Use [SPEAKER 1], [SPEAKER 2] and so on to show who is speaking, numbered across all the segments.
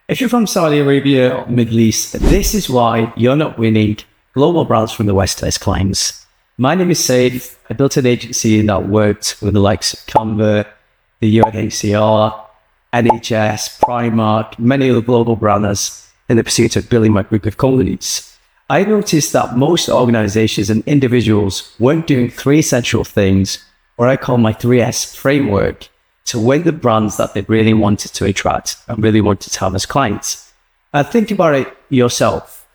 [SPEAKER 1] If you're from Saudi Arabia or Middle East, this is why you're not winning global brands from the West as clients. My name is Saif. I built an agency that worked with the likes of Canva, the UNHCR, NHS, Primark, many of the global brands in the pursuit of building my group of companies. I noticed that most organizations and individuals weren't doing three essential things, or I call my 3S framework, to win the brands that they really wanted to attract and really wanted to have as clients. And think about it yourself.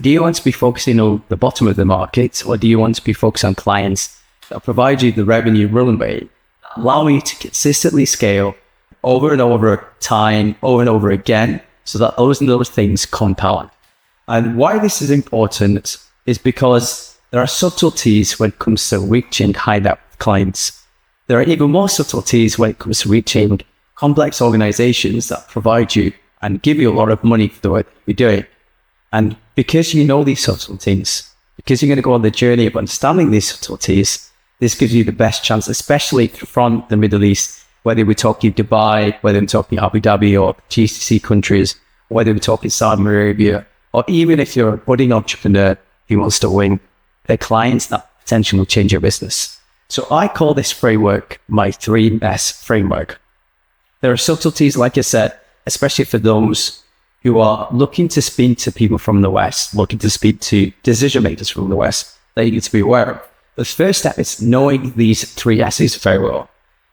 [SPEAKER 1] Do you want to be focusing on the bottom of the market, or do you want to be focused on clients that provide you the revenue runway, allow you to consistently scale over and over time, over and over again, so that those things compound? And why this is important is because there are subtleties when it comes to reaching high net worth clients. There are even more subtleties when it comes to reaching complex organizations that provide you and give you a lot of money for the work you're doing. And because you know these subtleties, because you're going to go on the journey of understanding these subtleties, this gives you the best chance, especially from the Middle East, whether we're talking Dubai, whether we're talking Abu Dhabi or GCC countries, whether we're talking Saudi Arabia, or even if you're a budding entrepreneur who wants to win the clients that potentially will change your business. So I call this framework my 3S framework. There are subtleties, like I said, especially for those who are looking to speak to people from the West, looking to speak to decision makers from the West, that you need to be aware of. The first step is knowing these 3S's very well.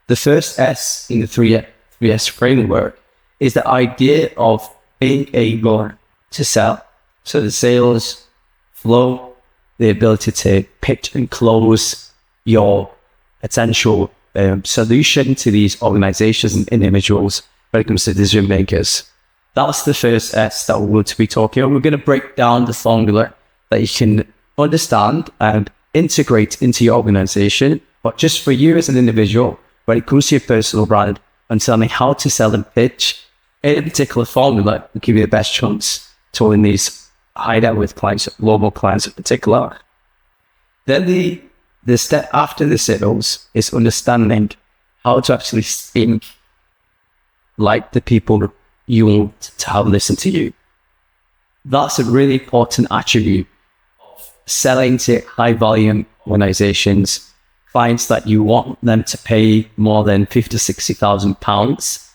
[SPEAKER 1] The first S in the 3S framework is the idea of being able to sell. So the sales flow, the ability to pitch and close your potential solution to these organizations and individuals when it comes to decision makers. That's the first S that we're going to be talking about. We're going to break down the formula that you can understand and integrate into your organization, but just for you as an individual, when it comes to your personal brand, and telling how to sell and pitch in a particular formula will give you the best chance to win these high net worth clients, global clients in particular. Then the step after the sales is understanding how to actually speak like the people you want to have listen to you. That's a really important attribute of selling to high volume organizations, clients that you want them to pay more than £50,000-60,000.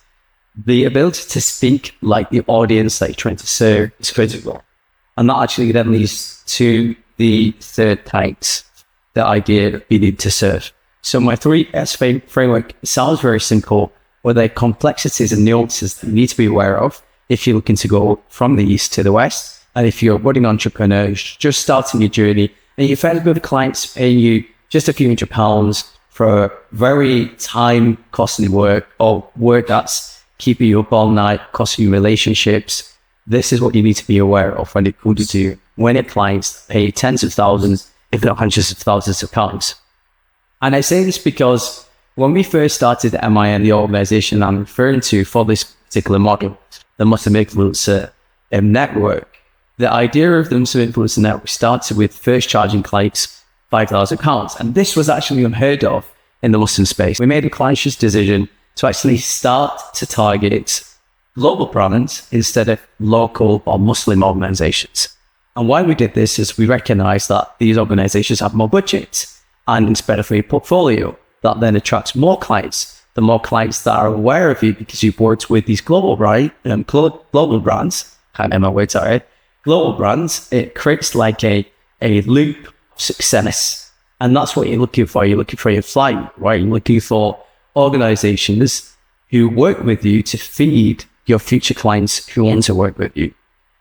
[SPEAKER 1] The ability to speak like the audience that you're trying to serve is critical. And that actually then leads to the third type, the idea of being able to serve. So my 3S framework sounds very simple, but there are complexities and nuances that you need to be aware of if you're looking to go from the East to the West. And if you're a budding entrepreneur just starting your journey, and you've had good clients paying you just a few £100s for very time costly work, or work that's keeping you up all night, costing you relationships, this is what you need to be aware of when it comes to when a client pay tens of thousands, if not hundreds of thousands of pounds. And I say this because when we first started MIN, the organization I'm referring to for this particular model, the Muslim Influencer Network, the idea of the Muslim Influencer Network started with first charging clients £5,000. And this was actually unheard of in the Muslim space. We made a conscious decision to actually start to target global brands instead of local or Muslim organizations. And why we did this is we recognized that these organizations have more budget and it's better for your portfolio. That then attracts more clients. The more clients that are aware of you because you've worked with these global brands, can't remember where it's at, global brands, it creates like a loop of success. And that's what you're looking for. You're looking for your flight, right? You're looking for organizations who work with you to feed your future clients who want to work with you.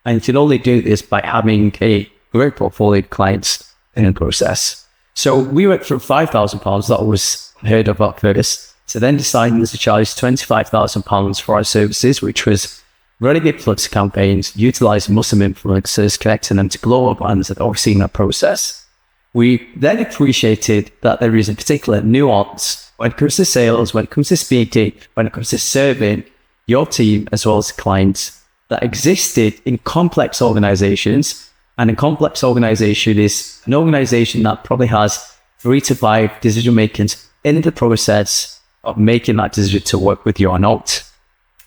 [SPEAKER 1] And you can only do this by having a great portfolio of clients in the process. So we went from £5,000, that was heard of at first, to then deciding to charge £25,000 for our services, which was running influence campaigns, utilizing Muslim influencers, connecting them to global brands that are overseeing that process. We then appreciated that there is a particular nuance when it comes to sales, when it comes to speaking, when it comes to serving your team as well as clients that existed in complex organizations. And a complex organization is an organization that probably has 3 to 5 decision makers in the process of making that decision to work with you or not.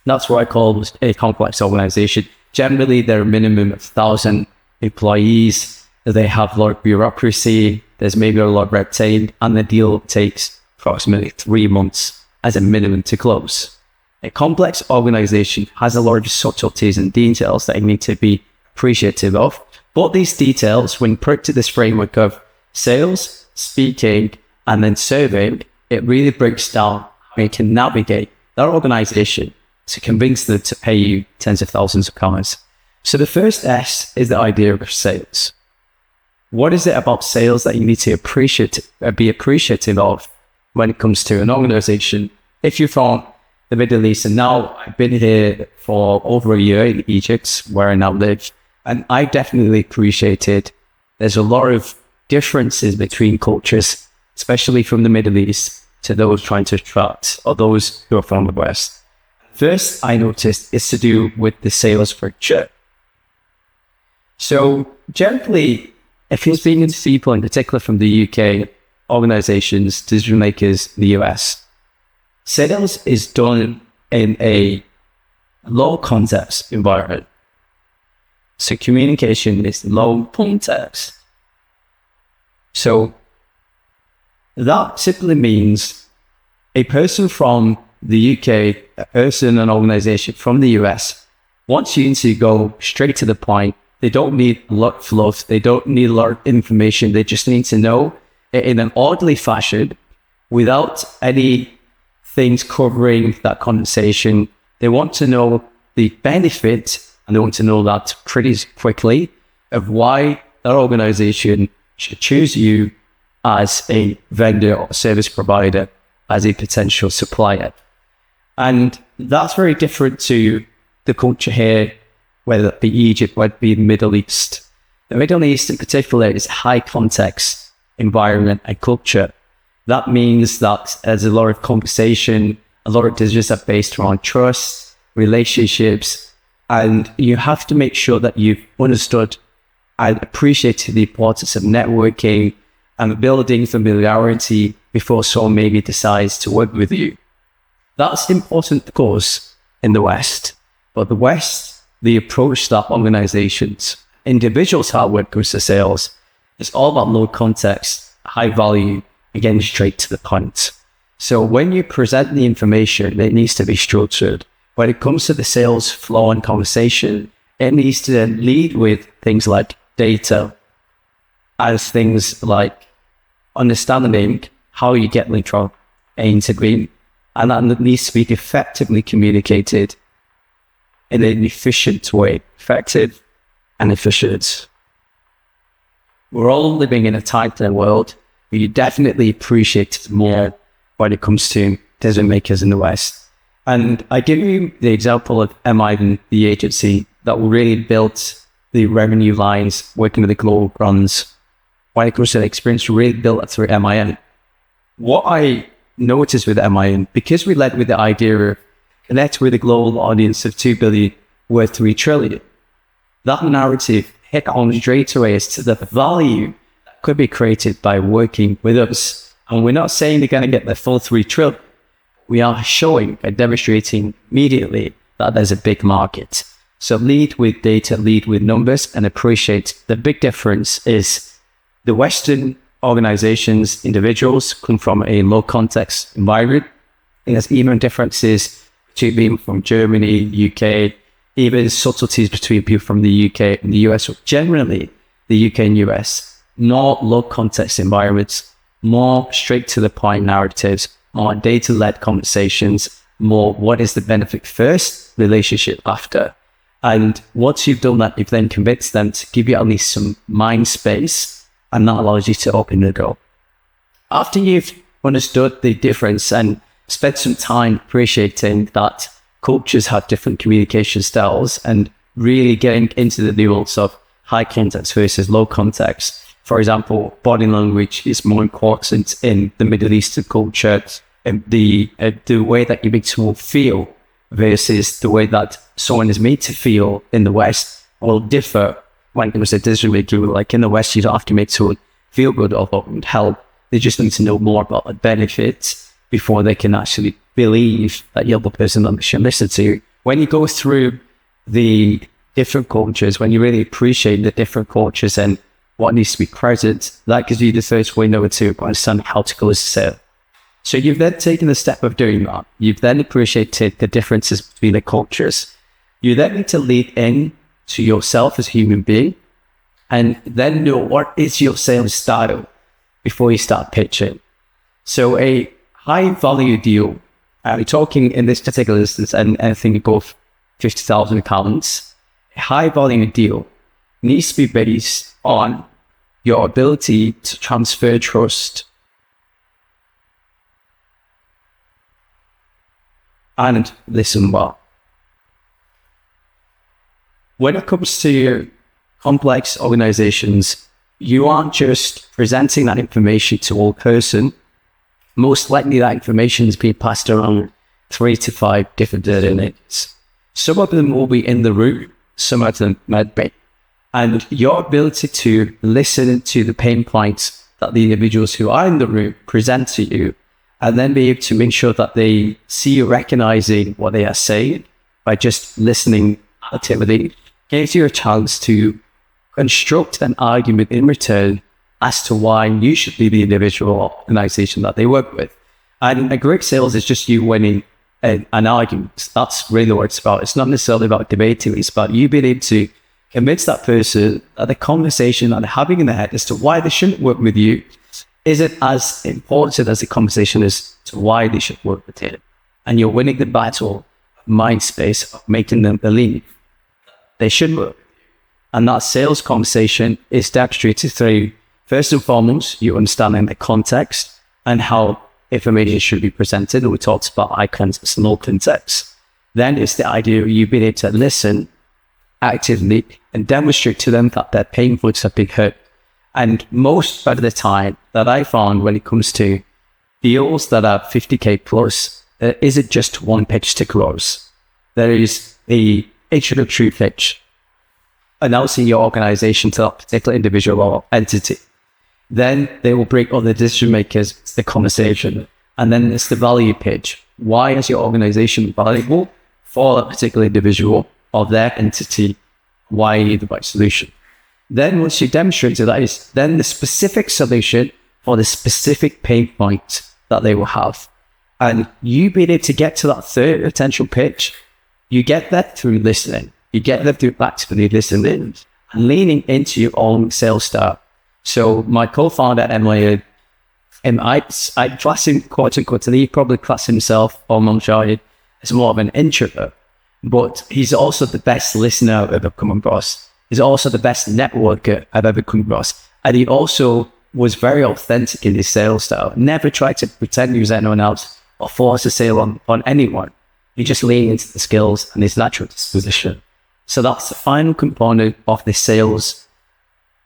[SPEAKER 1] That's what I call a complex organization. Generally, they're a minimum of 1,000 employees. They have a lot of bureaucracy. There's maybe a lot of red tape, and the deal takes approximately 3 months as a minimum to close. A complex organization has a lot of subtleties and details that you need to be appreciative of. But these details, when put to this framework of sales, speaking, and then serving, it really breaks down how you can navigate that organization to convince them to pay you tens of thousands of dollars. So the first S is the idea of sales. What is it about sales that you need to be appreciative of when it comes to an organization? If you're from the Middle East, and now I've been here for over a year in Egypt, where I now live, and I definitely appreciated there's a lot of differences between cultures, especially from the Middle East to those trying to attract or those who are from the West. First, I noticed is to do with the sales structure. So generally, if you're speaking to people in particular from the UK, organizations, decision makers in the US, sales is done in a low context environment. So communication is low context. So that simply means a person from the UK, a person, an organization from the US wants you to go straight to the point. They don't need a lot of fluff. They don't need a lot of information. They just need to know it in an orderly fashion without any things covering that conversation. They want to know the benefit, and they want to know that pretty quickly, of why that organization should choose you as a vendor or service provider, as a potential supplier. And that's very different to the culture here, whether it be Egypt, whether it be the Middle East. The Middle East in particular is high context environment and culture. That means that there's a lot of conversation, a lot of decisions are based around trust, relationships, and you have to make sure that you've understood and appreciated the importance of networking and building familiarity before someone maybe decides to work with you. That's important, of course, in the West. But the West, the approach that organizations, individuals have when it comes to sales, is all about low context, high value, again, straight to the point. So when you present the information, it needs to be structured. When it comes to the sales flow and conversation, it needs to then lead with things like data, as things like understanding how you get linked from A to B, and that needs to be effectively communicated in an efficient way, effective and efficient. We're all living in a tighter world, but you definitely appreciate it more when it comes to decision makers in the West. And I give you the example of MIN, the agency that really built the revenue lines working with the global brands. When it comes to the experience, we really built it through MIN. What I noticed with MIN, because we led with the idea of connect with a global audience of 2 billion worth 3 trillion, that narrative hit on straight away as to the value that could be created by working with us. And we're not saying they're going to get the full 3 trillion. We are showing and demonstrating immediately that there's a big market. So lead with data, lead with numbers, and appreciate the big difference is the Western organizations, individuals come from a low context environment. And there's even differences between people from Germany, UK, even subtleties between people from the UK and the US. So generally, the UK and US, not low context environments, more straight to the point narratives, more data-led conversations, more what is the benefit first, relationship after. And once you've done that, you've then convinced them to give you at least some mind space, and that allows you to open the door. After you've understood the difference and spent some time appreciating that cultures have different communication styles and really getting into the nuance of high context versus low context. For example, body language is more important in the Middle Eastern culture, and the way that you make someone feel versus the way that someone is made to feel in the West will differ when it comes to decision making. Like in the West, you don't have to make someone feel good or help. They just need to know more about the benefits before they can actually believe that you're the person that they should listen to. when you go through the different cultures, when you really appreciate the different cultures and what needs to be present, that gives you the first window to understand how to close the sale. So you've then taken the step of doing that. You've then appreciated the differences between the cultures. You then need to lead in to yourself as a human being and then know what is your sales style before you start pitching. So a high value deal, we're talking in this particular instance, and I think above £50,000, a high value deal needs to be based on your ability to transfer trust and listen well. When it comes to complex organizations, you aren't just presenting that information to one person. Most likely that information is being passed around 3 to 5 different dynamics. Some of them will be in the room, some of them might be. And your ability to listen to the pain points that the individuals who are in the room present to you, and then be able to make sure that they see you recognizing what they are saying by just listening actively, gives you a chance to construct an argument in return as to why you should be the individual organization that they work with. And a great sales is just you winning an argument. That's really what it's about. It's not necessarily about debating. It's about you being able to convince that person that the conversation that they're having in their head as to why they shouldn't work with you isn't as important as the conversation is to why they should work with you. And you're winning the battle of mind space of making them believe they should work. And that sales conversation is demonstrated through, first and foremost, you understanding the context and how information should be presented. We talked about high context and low context. Then it's the idea of you being able to listen actively and demonstrate to them that their pain points have been hurt. And most of the time that I found when it comes to deals that are 50K plus, there isn't just one pitch to close. There is the introductory pitch announcing your organization to that particular individual or entity. Then they will bring other decision makers to the conversation. And then it's the value pitch. Why is your organization valuable for that particular individual or their entity? Why you need the right solution? Then once you demonstrate that, is then the specific solution for the specific pain point that they will have. And you being able to get to that third potential pitch, you get that through listening. You get that through actively listening and leaning into your own sales style. So my co-founder, Emily, and I class him, quote unquote, and he probably class himself or Monshari as more of an introvert, but he's also the best listener I've ever come across. He's also the best networker I've ever come across. And he also was very authentic in his sales style. Never tried to pretend he was anyone else or force a sale on anyone. He just leaned into the skills and his natural disposition. So that's the final component of the sales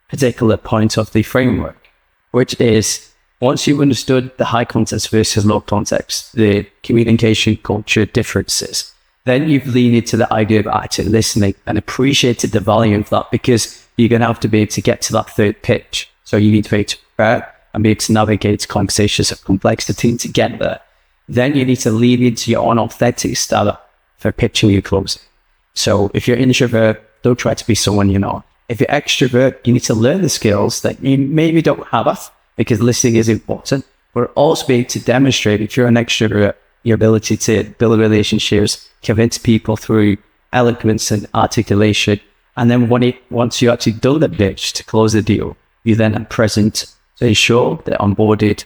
[SPEAKER 1] particular point of the framework, which is once you've understood the high context versus low context, the communication culture differences, then you've leaned into the idea of active listening and appreciated the value of that, because you're going to have to be able to get to that third pitch. So you need to be able to prepare and be able to navigate conversations of complexity to get there. Then you need to lean into your own authentic style for pitching your closing. So if you're an introvert, don't try to be someone you're not. If you're extrovert, you need to learn the skills that you maybe don't have, because listening is important, but also be able to demonstrate, if you're an extrovert, your ability to build relationships, convince people through eloquence and articulation. And then once you actually do the pitch to close the deal, you then are present to ensure they're onboarded.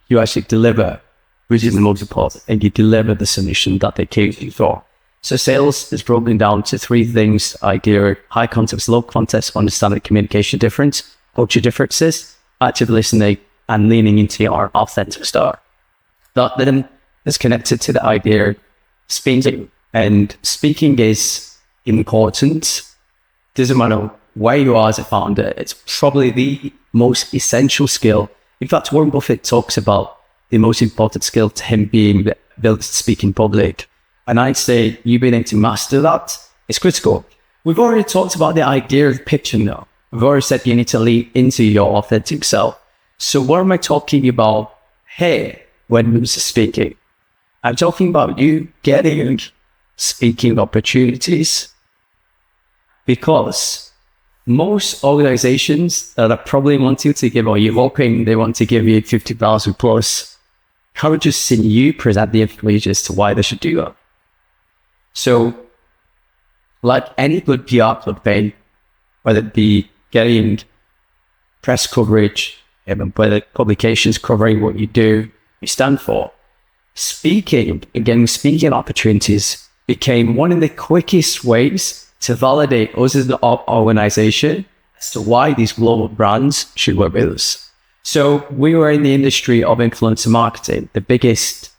[SPEAKER 1] You actually deliver, which is the most important, and you deliver the solution that they came to you for. So sales is broken down to 3 things: idea, high context, low context, understanding communication difference, culture differences, active listening, and leaning into your authentic style. That then is connected to the idea of speaking. And speaking is important. Doesn't matter where you are as a founder, it's probably the most essential skill. In fact, Warren Buffett talks about the most important skill to him being the ability to speak in public. And I'd say you being able to master that is critical. We've already talked about the idea of pitching though. We've already said you need to lean into your authentic self. So what am I talking about here when it comes to speaking? I'm talking about you getting speaking opportunities, because most organizations that are probably wanting to give, or you're hoping they want to give you 50,000 plus, can't just see you present the information as to why they should do that. So, like any good PR campaign, whether it be getting press coverage, whether publications covering what you do, you stand for, speaking and getting speaking opportunities became one of the quickest ways to validate us as an organization as to why these global brands should work with us. So we were in the industry of influencer marketing, the biggest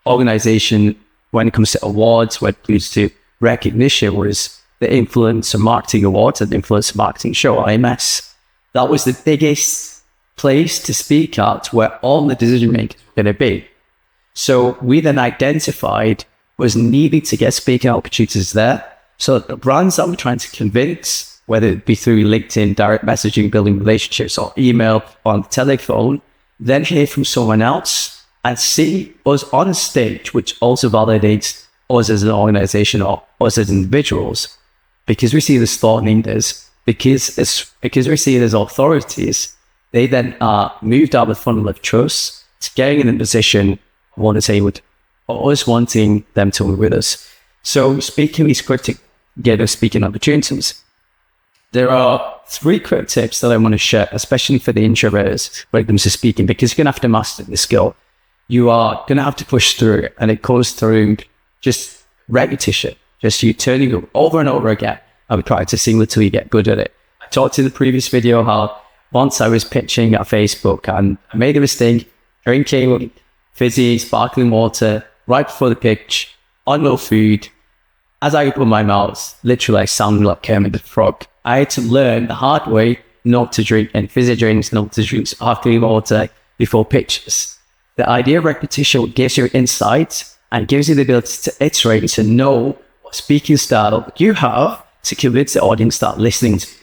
[SPEAKER 1] organization when it comes to awards, when it comes to recognition, was the Influencer Marketing Awards and Influencer Marketing Show, IMS. That was the biggest place to speak at, where all the decision makers were going to be. So we then identified was needing to get speaking opportunities there. So the brands that we're trying to convince, whether it be through LinkedIn, direct messaging, building relationships, or email, on the telephone, then hear from someone else and see us on a stage, which also validates us as an organization or us as individuals, because we see it as thought leaders, because we see it as authorities. They then are moved out of the funnel of trust to getting in a position, I want to say, with us wanting them to work with us. So speaking is quick to get us speaking opportunities. There are 3 quick tips that I want to share, especially for the introverts when it comes to speaking, because you're going to have to master the skill. You are going to have to push through it, and it goes through just repetition, just you turning it over and over again and practicing until you get good at it. I talked in the previous video how once I was pitching at Facebook and I made a mistake drinking fizzy, sparkling water right before the pitch on no food. As I opened my mouth, literally I sounded like Kermit the Frog. I had to learn the hard way not to drink any fizzy drinks, not to drink sparkling water before pitches. The idea of repetition gives you insight and gives you the ability to iterate and to know what speaking style you have to convince the audience that listening to you.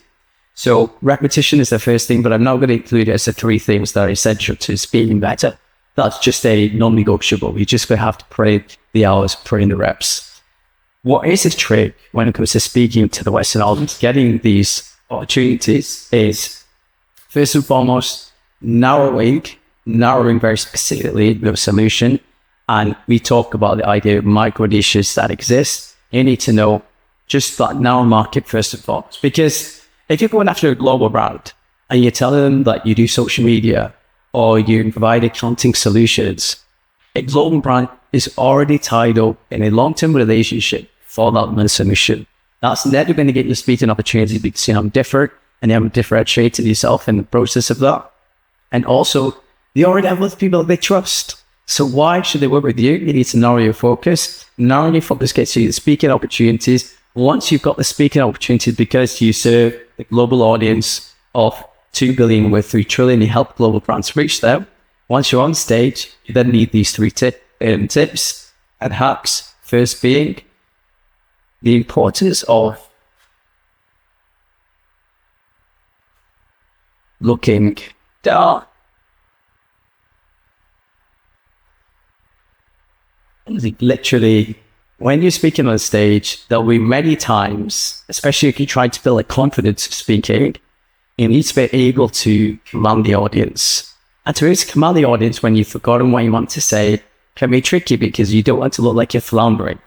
[SPEAKER 1] So repetition is the first thing, but I'm not going to include it as the 3 things that are essential to speaking better. That's just a non-negotiable. You're just going to have to put in the hours, put in the reps. What is a trick when it comes to speaking to the Western audience, getting these opportunities, is first and foremost, narrowing very specifically the solution. And we talk about the idea of micro niches that exist. You need to know just that narrow market first and foremost. Because if you're going after a global brand and you're telling them that you do social media or you provide accounting solutions, a global brand is already tied up in a long-term relationship for that one solution. That's never going to get you speaking opportunity because you have different and you haven't differentiated yourself in the process of that. And also, they already have other people that they trust. So why should they work with you? You need to narrow your focus. Narrowing your focus gets you the speaking opportunities. Once you've got the speaking opportunities, because you serve the global audience of 2 billion with 3 trillion, you help global brands reach them. Once you're on stage, you then need these 3 tips and hacks. First being the importance of looking down. Literally, when you're speaking on stage, there'll be many times, especially if you try to build a confidence of speaking, you need to be able to command the audience. And to be able to command the audience when you've forgotten what you want to say can be tricky because you don't want to look like you're floundering.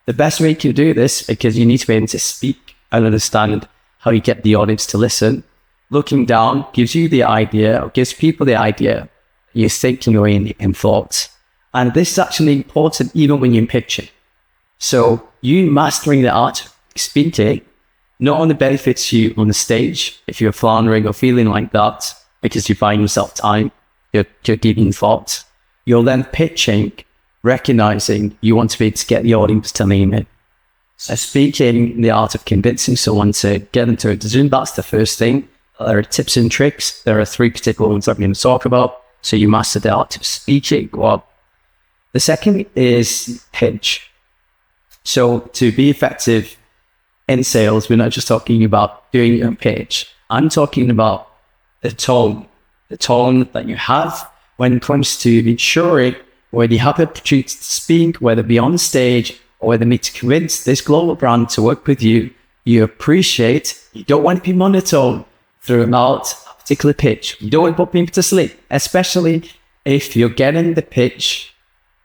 [SPEAKER 1] The best way you can do this, because you need to be able to speak and understand how you get the audience to listen. Looking down gives you the idea, or gives people the idea you're thinking or in thoughts. And this is actually important even when you're pitching. So you mastering the art of speaking not only benefits you on the stage if you're floundering or feeling like that because you find yourself time, you're giving thoughts. You're then pitching, recognizing you want to be able to get the audience to lean in. So speaking the art of convincing someone to get into a decision, that's the first thing. There are tips and tricks. There are 3 particular ones I'm going to talk about. So you master the art of speaking. Well, the second is pitch. So to be effective in sales, we're not just talking about doing a pitch. I'm talking about the tone that you have when it comes to ensuring when you have the opportunity to speak, whether it be on stage or whether me to convince this global brand to work with you, you appreciate, you don't want to be monotone throughout a particular pitch. You don't want to put people to sleep, especially if you're getting the pitch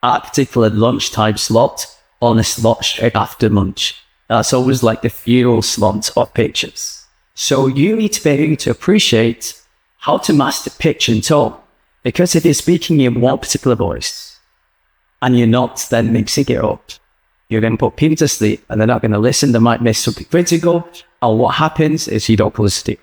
[SPEAKER 1] at a particular lunchtime slot on a slot straight after lunch. That's always like the funeral slot of pitches. So you need to be able to appreciate how to master pitch and tone. Because if you're speaking in one particular voice and you're not then mixing it up, you're going to put people to sleep and they're not going to listen. They might miss something critical. And what happens is you don't go to sleep.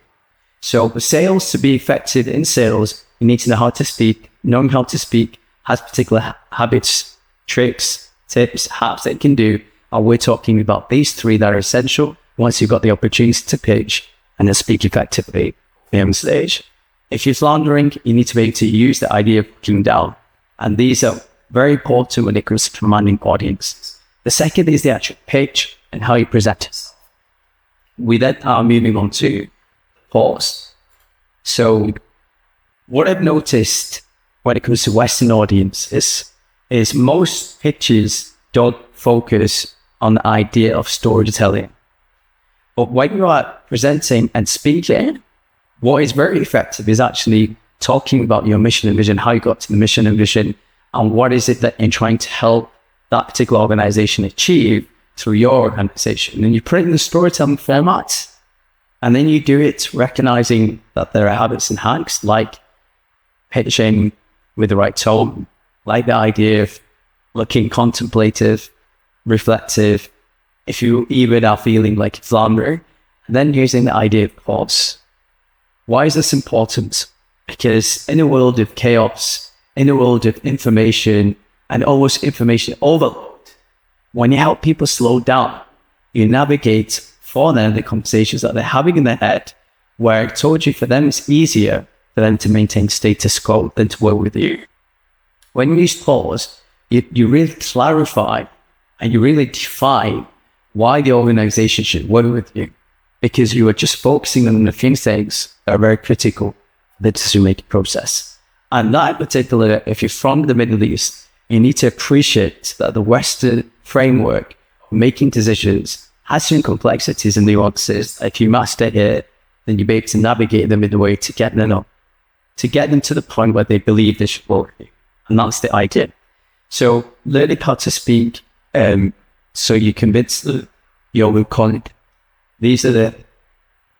[SPEAKER 1] So for sales to be effective in sales, you need to know how to speak. Knowing how to speak has particular habits, tricks, tips, hacks that you can do. And we're talking about these three that are essential once you've got the opportunity to pitch and then speak effectively on stage. If you're floundering, you need to be able to use the idea of looking down. And these are very important when it comes to commanding audiences. The second is the actual pitch and how you present yourself. We then are moving on to pause. So what I've noticed when it comes to Western audiences is most pitches don't focus on the idea of storytelling. But when you are presenting and speaking, what is very effective is actually talking about your mission and vision, how you got to the mission and vision, and what is it that you're trying to help that particular organization achieve through your organization. And you put it in the storytelling format, and then you do it recognizing that there are habits and hacks like pitching with the right tone, like the idea of looking contemplative, reflective, if you even are feeling like it's floundering, and then using the idea of pause. Why is this important? Because in a world of chaos, in a world of information and almost information overload, when you help people slow down, you navigate for them the conversations that they're having in their head, where I told you for them it's easier for them to maintain status quo than to work with you. When you use pause, you really clarify and you really define why the organization should work with you, because you are just focusing on a few things that are very critical for the decision-making process. And that in particular, if you're from the Middle East, you need to appreciate that the Western framework of making decisions has some complexities and nuances. If you master it, then you'll be able to navigate them in a way to get them up, to get them to the point where they believe they should work with you. And that's the idea. So learning how to speak, so you convince your colleague. These are the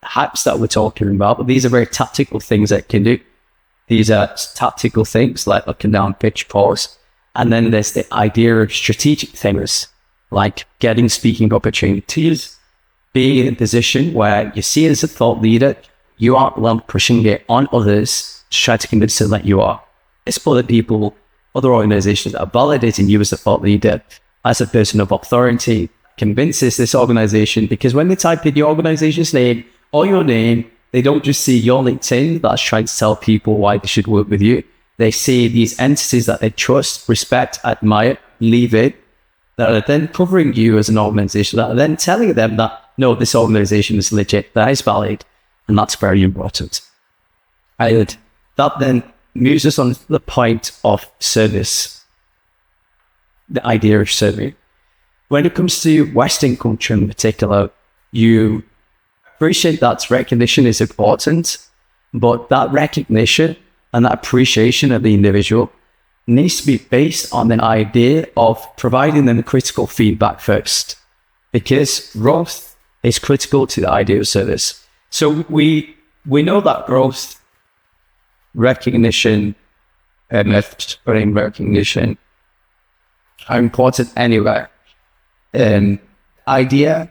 [SPEAKER 1] hacks that we're talking about, but these are very tactical things that you can do. These are tactical things like looking down, pitch, pause. And then there's the idea of strategic things like getting speaking opportunities, being in a position where you see it as a thought leader, you aren't alone pushing it on others to try to convince them that you are. It's other people, other organizations that are validating you as a thought leader, as a person of authority, convinces this organization, because when they type in your organization's name or your name, they don't just see your LinkedIn that's trying to tell people why they should work with you. They see these entities that they trust, respect, admire, believe in, that are then covering you as an organization, that are then telling them that, no, this organization is legit, that is valid, and that's very important. And that then moves us on to the point of service, the idea of serving. When it comes to Western culture in particular, you appreciate that recognition is important, but that recognition and that appreciation of the individual needs to be based on the idea of providing them critical feedback first, because growth is critical to the idea of service. So we know that growth, recognition, and recognition are important anywhere. The idea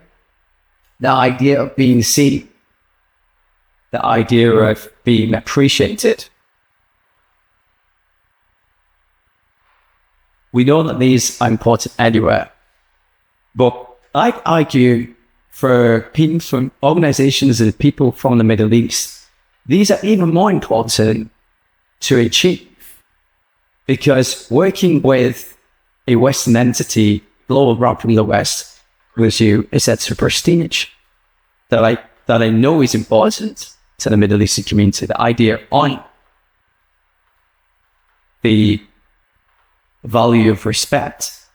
[SPEAKER 1] of being seen, the idea of being appreciated. We know that these are important anywhere, but I argue for people from organizations and people from the Middle East, these are even more important to achieve, because working with a Western entity, global brand from the West, with you is that prestige that I know is important to the Middle Eastern community. The idea on the value of respect,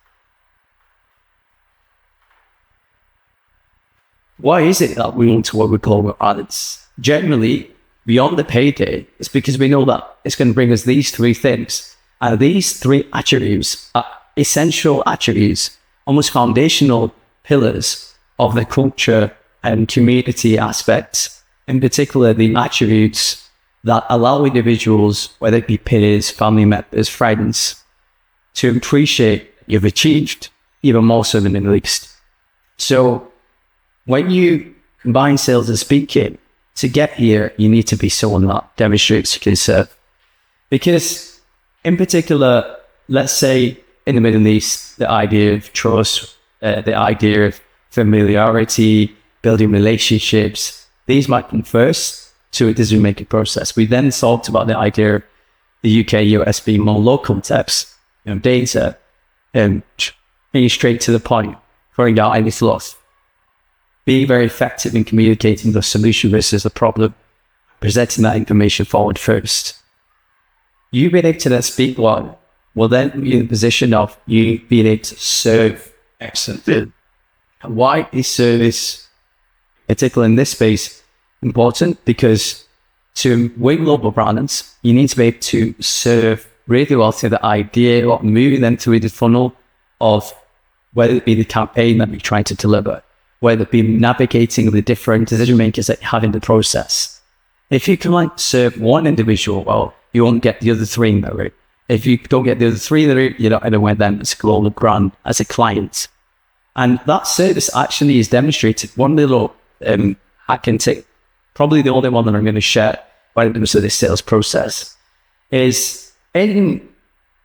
[SPEAKER 1] why is it that we want to work with global brands? Generally, beyond the payday, it's because we know that it's going to bring us these three things. And these three attributes are essential attributes, almost foundational pillars of the culture and community aspects, in particular the attributes that allow individuals, whether it be peers, family members, friends, to appreciate you've achieved, even more so in the Middle East. So when you combine sales and speaking, to get here, you need to be someone that demonstrates you can serve. Because in particular, let's say in the Middle East, the idea of trust, the idea of familiarity, building relationships, these might come first to a decision-making process. We then talked about the idea of the UK, US being more local types, data, and being straight to the point, throwing out any fluff, being very effective in communicating the solution versus the problem, presenting that information forward first. You being able to then speak well will then be in the position of you being able to serve excellently. And why is service, particularly in this space, important? Because to win global brands, you need to be able to serve really well to the idea of moving them through the funnel of whether it be the campaign that you're trying to deliver, whether it be navigating the different decision makers that you have in the process. If you can serve one individual well, you won't get the other three in the room. If you don't get the other three in the room, you're not going to win them as a global brand, as a client. And that service actually is demonstrated. One little hack and tip, probably the only one that I'm going to share when it comes to this sales process, is in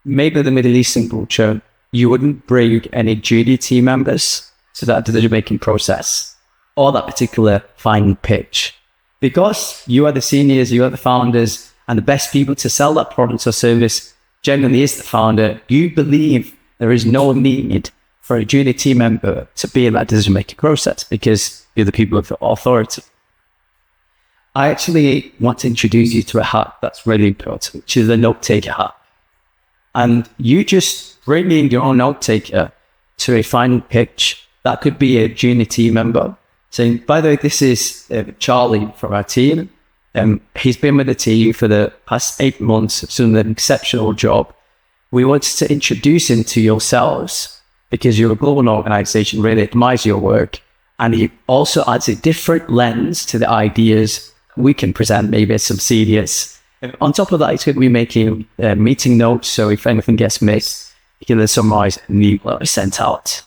[SPEAKER 1] maybe the Middle Eastern culture, you wouldn't bring any junior team members to that decision-making process or that particular final pitch. Because you are the seniors, you are the founders, and the best people to sell that product or service generally is the founder. You believe there is no need for a junior team member to be in that decision-making process because you're the people of authority. I actually want to introduce you to a hat that's really important, which is a note-taker hat. And you just bring in your own note-taker to a final pitch. That could be a junior team member saying, by the way, this is Charlie from our team. He's been with the team for the past 8 months, doing an exceptional job. We want to introduce him to yourselves because you're a global organization, really admires your work. And he also adds a different lens to the ideas we can present, maybe some seniors. On top of that, he's going to be making meeting notes. So if anything gets missed, he can then summarize and be sent out.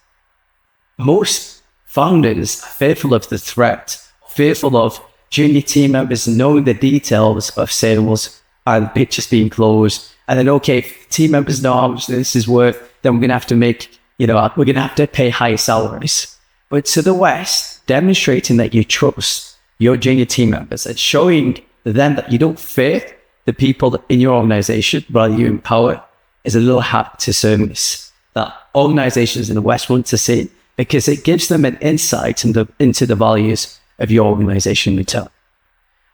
[SPEAKER 1] Most founders are fearful of the threat, fearful of junior team members knowing the details of sales and pitches being closed. And then, okay, if team members know how much this is worth, then we're going to have to make, we're going to have to pay higher salaries. But to the West, demonstrating that you trust your junior team members and showing them that you don't fear the people in your organization, but you empower, is a little hack to service that organizations in the West want to see, because it gives them an insight into the values of your organization in return.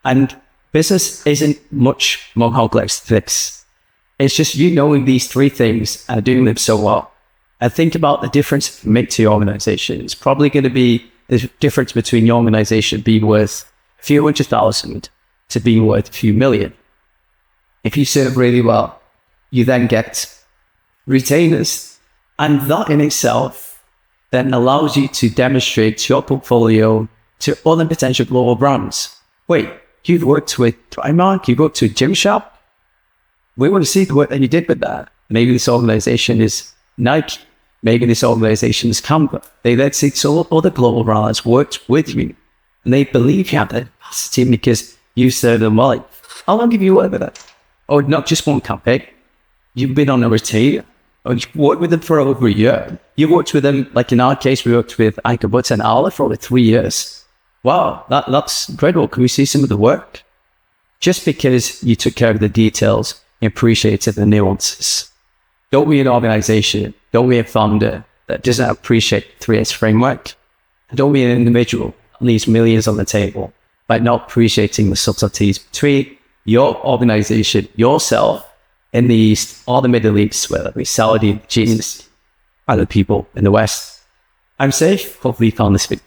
[SPEAKER 1] And business isn't much more complex than this. It's just you knowing these three things and doing them so well. And think about the difference you make to your organization. It's probably going to be the difference between your organization being worth a few 100,000 to being worth a few million. If you serve really well, you then get retainers. And that in itself then allows you to demonstrate your portfolio to other potential global brands. Wait, you've worked with Primark, you've worked with Gymshark. We want to see the work that you did with that. Maybe this organization is Nike. Maybe this organization is Canva. They then see so other global brands worked with you. And they believe you have that capacity because you serve them well. How long have you worked with that? Oh, not just one campaign. You've been on a retainer. Or you've worked with them for over a year. You worked with them, like in our case, we worked with Anchor Butts and Arla for over 3 years. Wow, that's incredible. Can we see some of the work? Just because you took care of the details, you appreciated the nuances. Don't be an organization, don't be a founder that doesn't appreciate the 3S framework. Don't be an individual that leaves millions on the table by not appreciating the subtleties between your organization, yourself, in the East or the Middle East, whether it be Saudi, Jesus, other people in the West. I'm safe. Hopefully you found this video